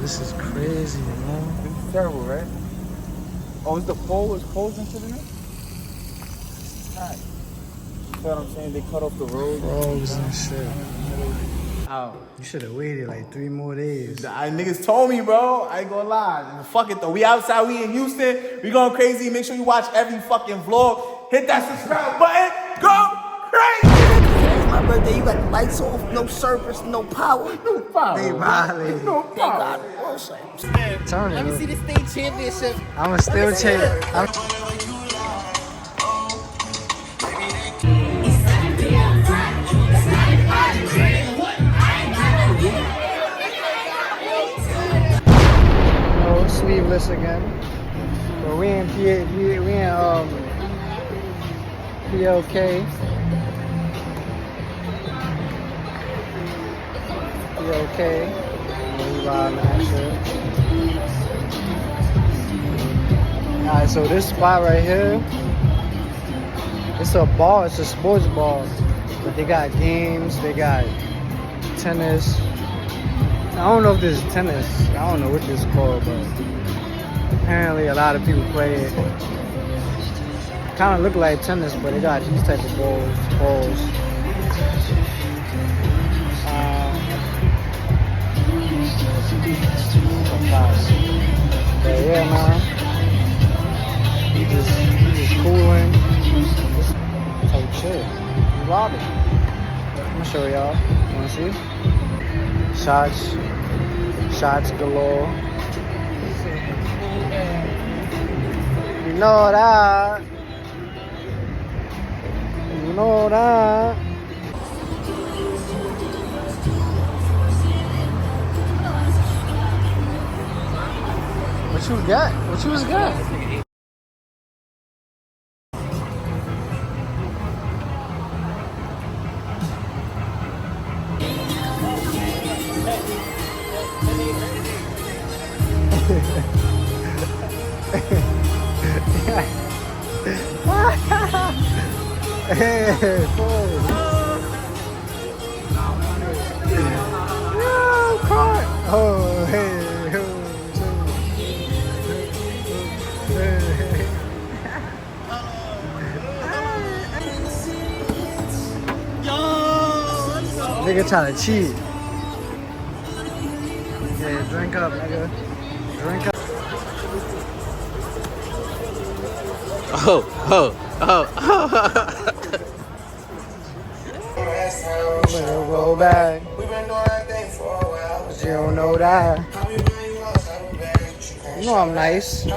this is crazy, man. This is terrible, right? Oh, is the pole? Is poles into the neck? Alright. You know what I'm saying? They cut off the road. Frogs and shit. Oh, you should have waited like 3 more days. Niggas told me, bro. I ain't gonna lie. Fuck it though. We outside. We in Houston. We going crazy. Make sure you watch every fucking vlog. Hit that subscribe button. Go crazy. It's my birthday. You got the lights off. No service. No power. No power. They violate. No power. Turn it. Let me see the state championship. I'ma still check. Sleeveless again, but we in PLK. We riding that shit. Alright, so this spot right here, it's a bar, it's a sports bar, but they got games, they got tennis. I don't know if this is tennis. I don't know what this is called, but apparently a lot of people play it. Kind of look like tennis, but they got these type of balls. But yeah, man. We just cooling. Just type shit. We robbing. I'm gonna show y'all. Wanna see? Shots galore. You know that. You know that. What you got? What you was got? Hey, oh, hey, nigga trying to cheat. Yeah, drink up, nigga. Drink up. Better roll back. We've been doing that thing for a while, but you don't know that. You know I'm nice. I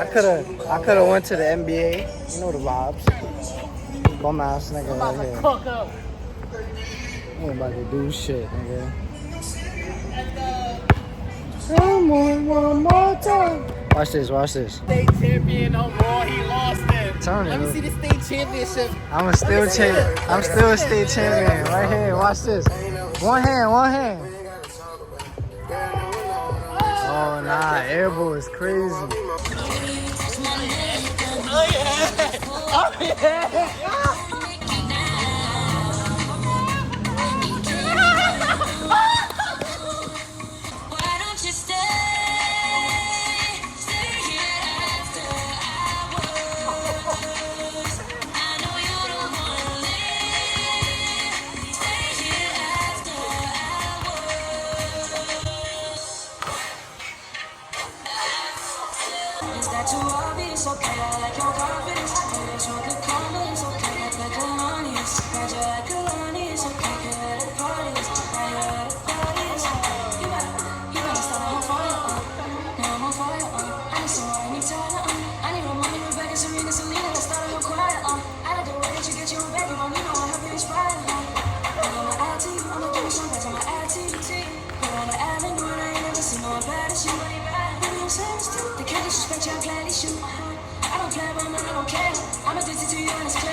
coulda went to the NBA. You know the vibes. Bum ass nigga right here. I ain't about to do shit, nigga. Come on, one more time. Watch this, watch this. State champion on Raw, he lost it. Turn it. Let me see the state championship. I'm still a state champion. Right here, watch this. One hand. Oh nah, airball is crazy. Oh yeah! Oh yeah! I'm addicted to you and it's clear.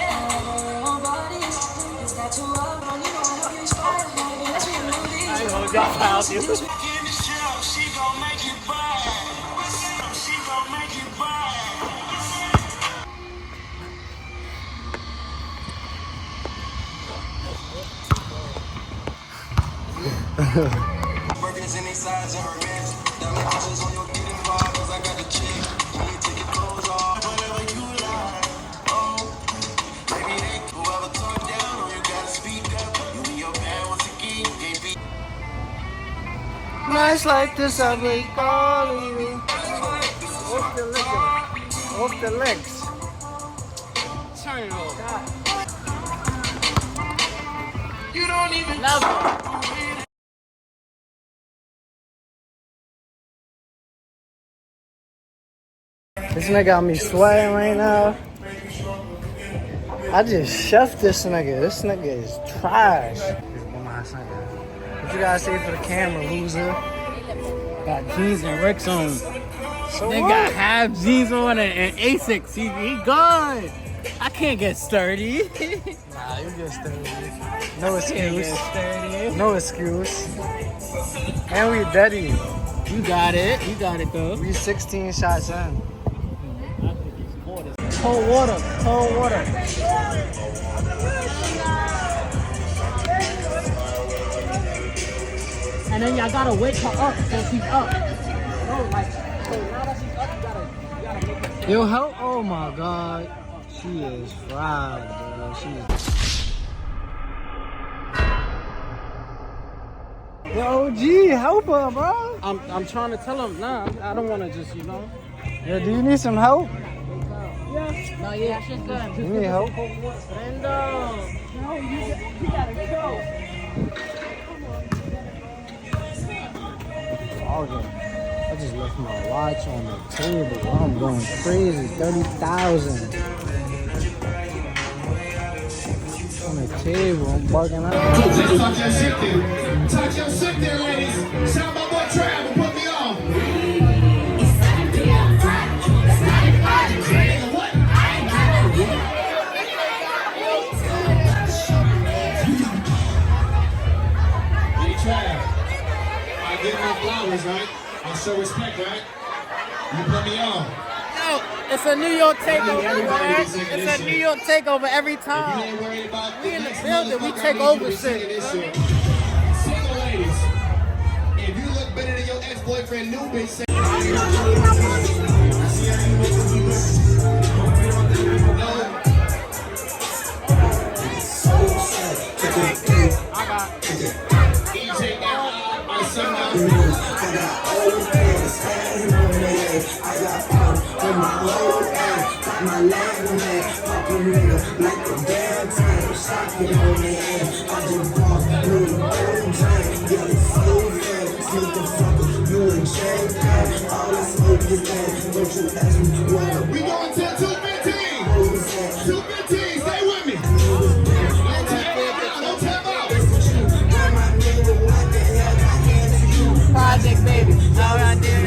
Is that too low? You know I hope you inspire. Let's be a movie. I know y'all found you. She gon' make you buy. She gon' make you buy. Burgers in these sides of her hands. Nights like this, I be calling you. Off the liquor. Off the legs. Turn it over. You don't even love it. This nigga got me sweating right now. I just chefed this nigga. This nigga is trash. What you gotta say for the camera, loser? Got jeans and Ricks on. So They what? got half jeans on and Asics. He good. I can't get sturdy. Nah, you get sturdy. No Can't get excuse. sturdy. No excuse. And we deady. You got it. You got it though. We 16 shots in. Cold water. Cold water. And then y'all gotta wake her up so she's up. No, like, so now that she's up, you gotta make her. Yo, help. Oh my god. She is fried, bro. She is. Yo, G, help her, bro. I'm trying to tell him, nah, I don't wanna just, you know. Yo, do you need some help? Yeah. No, yeah, she's good. You need help? Brendo. No, you gotta go. I just left my watch on the table. I'm going crazy. 30,000 on the table. I'm bugging out. Talk your shit there. Talk your shit there, ladies. Shout my boy Trav and put me on. What? Hey Trav, I give my flowers, right? I show respect, right? You put me on. No, it's a New York takeover, man. It's a New York takeover every If you time. ain't worried about We in the next building, we motherfucker, take I need you over to sing shit. this shit. Single ladies, if you look better than your ex-boyfriend, new bitch, say we going to 215. 215, stay with me. Don't tap out, don't tap out. Project, baby. All right, there.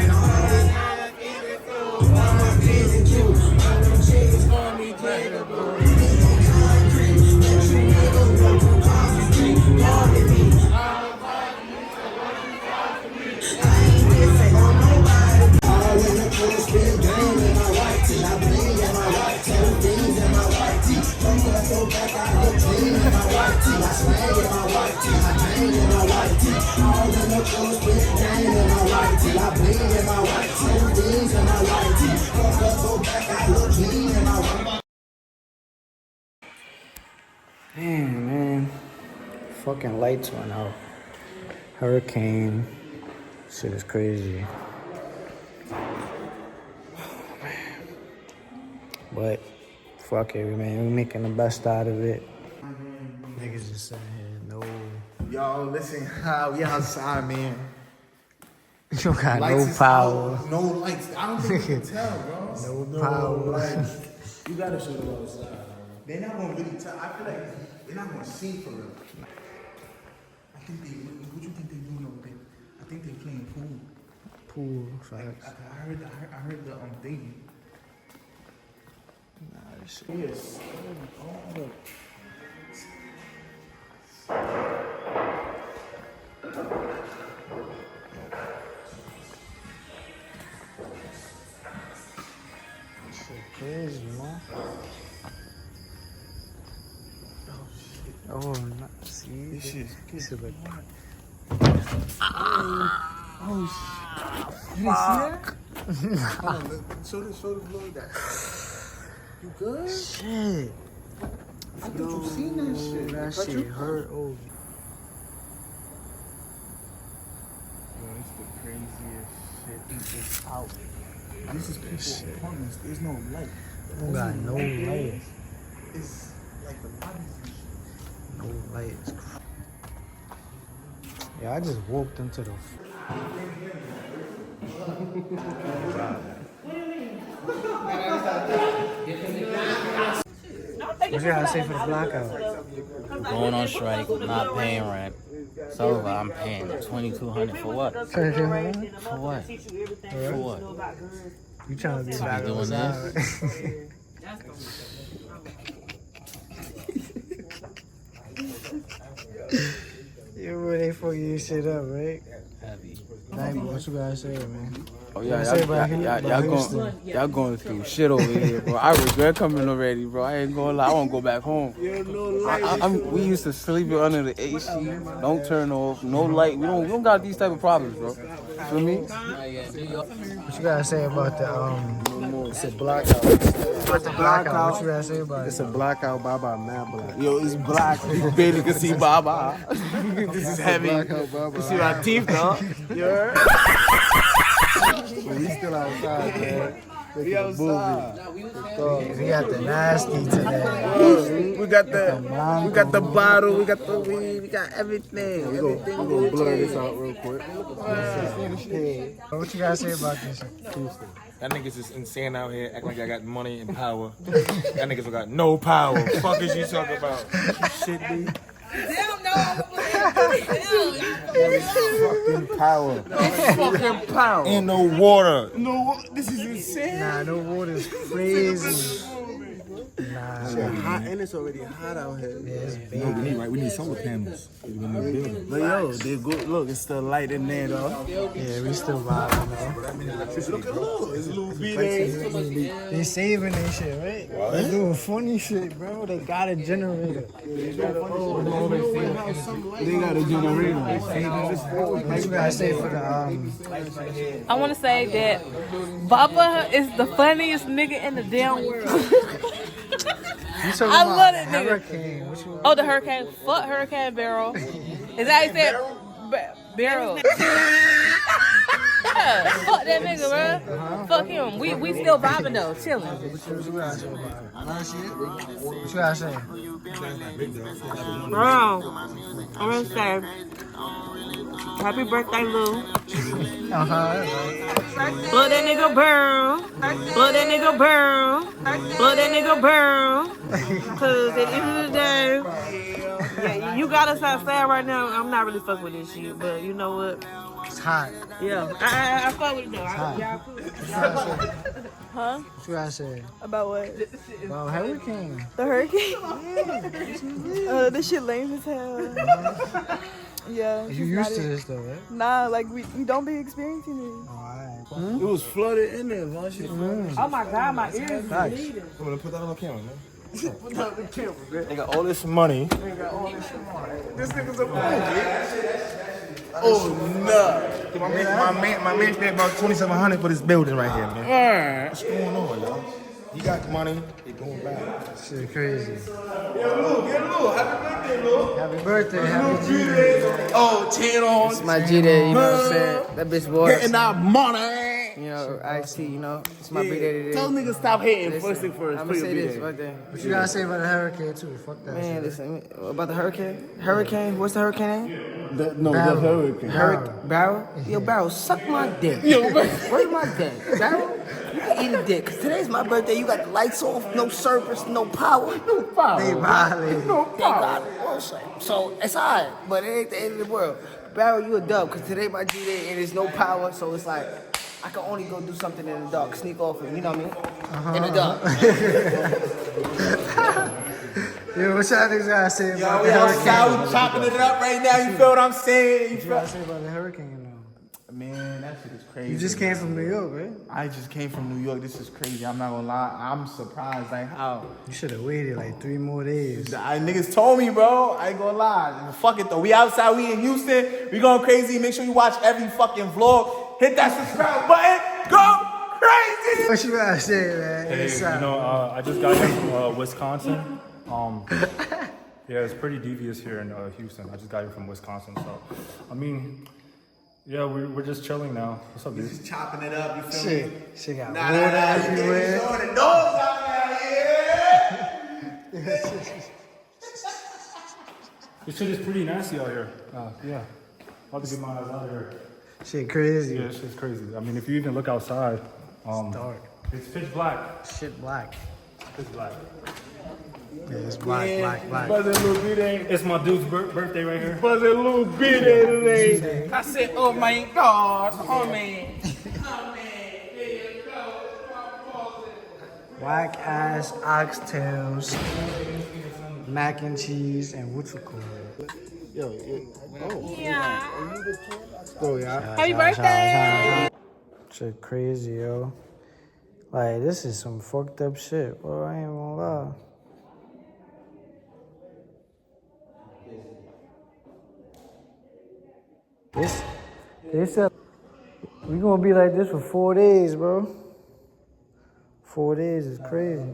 Damn, man. Fucking lights went out. Hurricane. Shit is crazy. But fuck it, man. We making the best out of it. Niggas just sitting here, no. Yo, listen, we outside, man. You don't got Lights no is power. out, no lights. I don't think you can tell, bro. No power. Lights. You gotta show them outside. They're not gonna really tell. I feel like they're not gonna see for real. I think they. What you think they doing over there? I think they playing pool. Pool, facts. I heard the thing. Nah, this shit. Yes. Shit crazy, man. Oh, nah, see? This shit. This shit look. Oh You didn't see that? Hold on, show the vlog that. You good? Shit. I thought you seen that shit. That shit hurt. Oh. Yo, it's the craziest shit. It's just out. This is people's apartments. There's no light. We got no light. It's like the lobbies and shit. No light. Yeah, I just walked into the. What you gotta say for the blackout? Going on strike, not paying rent. So I'm paying $2,200 for what? For what? For what? You trying to be To back be doing outside, this? You really fucking you shit up, right? Heavy. Dang, what you gotta say, man? Oh yeah, Say about y'all going through shit over here, bro. I regret coming already, bro. I ain't gonna lie, I wanna go back home. We used to sleep under the AC, don't turn off, no light. We don't got these type of problems, bro. Feel me? What you gotta say about the It's a blackout. About the blackout. What you gotta say about It's it? a blackout, Baba, mad black. Yo, it's black. You barely can see Baba. This is heavy. Blackout, Baba. You see my teeth, though? You heard? We still outside, man. We outside. We got the nasty today. We got the bottle, we got the weed, we got everything. We're gonna blur this out real quick. What you gotta say about this? That niggas is insane out here, acting like I got money and power. That niggas got no power. Fuck is you talking about? Shit, me. Fucking power. Fucking power. And no water. No, this is insane. Nah, no water's crazy. Nah, Hot, and it's already hot out here. yeah, it's big. We need solar panels. But yo, they good. Look, it's still light in there, though. Yeah, we still vibing, Look at Lil. It's Lil B though. They saving their shit, right? They doing funny shit, bro. They got a generator. They got a generator. What you gotta say for the I want to say that Baba is the funniest nigga in the damn world. You talking I about love that nigga. Hurricane. What you Oh, the hurricane. Fuck Hurricane Beryl. Is that how you said? Beryl. Yeah, fuck that nigga, bro. Fuck him. We still vibing though, chilling. What you gotta say? Bro, I'm gonna say happy birthday, Lou. Blow that nigga Beryl. Blow that nigga Beryl. Blow that nigga Beryl. Cause at the end of the day, yeah, you got us outside right now. I'm not really fucking with this shit, but you know what? It's hot. Yeah, I fuck with it though. Y'all cool. Huh? What you gotta say? About what? About Hurricane. The hurricane? This shit lame as hell. Yeah. You used to this though, right? Nah, like we don't be experiencing it. Alright. It was flooded in there, man. Shit. Oh my god, my ears is bleeding. I'm gonna put that on the camera, man. They got all this money. This nigga's a fool, Oh, no. My man spent about $2,700 for this building right here, man. What's going on, y'all? He got money. They going back. Shit crazy. Get Lil. Happy birthday, Lil. Happy birthday, happy G-Day. Oh, 10 on. It's my G-Day, you know what I'm saying? That bitch was. Getting that money. You know, IC, you know, it's my B-Day today. Tell niggas stop hating. First thing first. I'm gonna say this right there. What you gotta say about the hurricane too? Fuck that Man, shit. listen, about the hurricane? Hurricane? What's the hurricane name? No, that's hurricane. Barrel? Yo, Barrel, suck my dick. Where's my dick? Barrel? You can eat a dick. Cause today's my birthday. You got the lights off, no service, no power. No power. They violated. Thank God. So it's alright, but it ain't the end of the world. Barrel, you a dub. Cause today my G-Day and there's no power, so it's like I can only go do something in the dark, sneak off it. You know what I mean? In the dark. Yo, what y'all niggas gotta say about We the outside, hurricane? we chopping it up right now. You feel what I'm saying? What you gotta say about the hurricane though? Man, that shit is crazy. You just came from New York, right? I just came from New York. This is crazy. I'm not gonna lie. I'm surprised. Like how? You should have waited like 3 more days. Niggas told me, bro. I ain't gonna lie. Fuck it though. We outside. We in Houston. We going crazy. Make sure you watch every fucking vlog. hit that subscribe button. Go crazy. What you gotta say, man? Hey, It's, you know, I just got here from Wisconsin. Yeah, it's pretty devious here in Houston. I just got here from Wisconsin, so I mean, yeah, we're just chilling now. What's up, dude? Just chopping it up, you feel me? She got water everywhere. Showing the dogs out here. This shit is pretty nasty out here. Yeah, about to get my eyes out of here. Shit crazy. Yeah, this shit's crazy. I mean, if you even look outside, It's dark. it's pitch black. Shit black. Pitch black. Yeah, it's black. It's my dude's birthday right here. Buzzing little bit today. I said, oh my God, homie. Whack ass oxtails, mac and cheese, and what's it called? Yeah. Oh yeah. Happy birthday. Shit crazy, yo. Like this is some fucked up shit, bro. I ain't gonna lie. They said we gonna be like this for 4 days, bro. 4 days is crazy.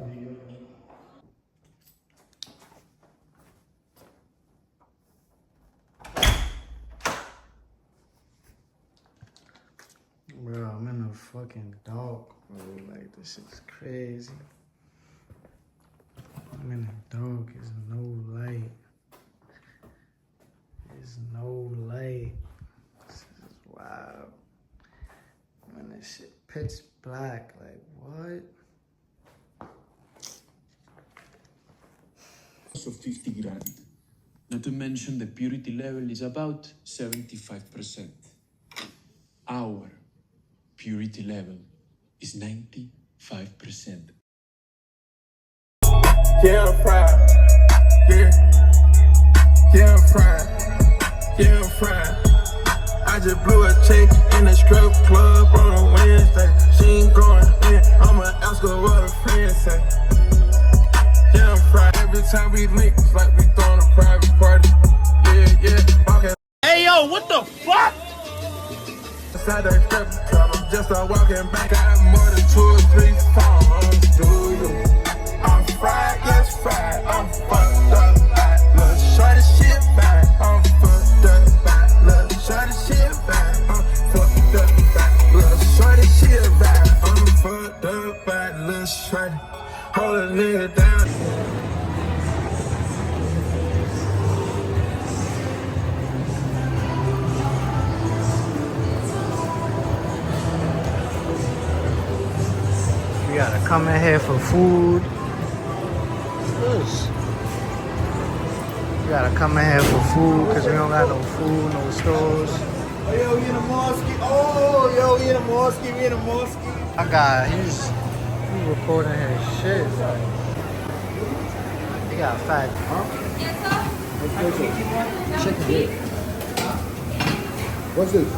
Bro, I'm in a fucking dark, bro. Like this shit's crazy. I'm in the dark. There's no light. There's no light. This is wild. Man, this shit pitch black. Like, what? Of 50 grand. Not to mention the purity level is about 75%. Our purity level is 95%. Yeah, I'm fried. Yeah, I'm fried. Yeah, I'm fried. I just blew a check in the strip club on a Wednesday. She ain't going in. I'ma ask her what her friends say. Yeah, I'm fried. Every time we link, it's like we throwing a private party. Yeah. Okay. Hey, yo, what the fuck? Inside that strip club, I'm just walking back. Got more than 2 or 3 phones. Do you? I'm fried, yes, fried. I'm fucked up. Look, shorty shit back. I'm fucked up. Look, shorty shit back. I'm fucked up. Look, shorty shit back. I'm fucked up. Look, shorty. Hold a nigga down. We gotta come in here for food. We gotta come in here for food because we don't got no food, no stores. Oh, yo, we in a mosque. Oh, yo, we in a mosque. We in a mosque. I got, he's recording his shit. He got fat. Huh? Chicken. What's this?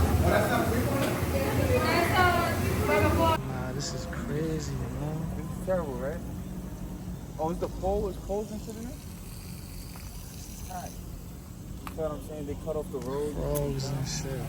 Nah, this is crazy, man. This is terrible, right? Oh, is the pole is poles and shit in it? You know what I'm saying? They cut off the road. Frogs and shit.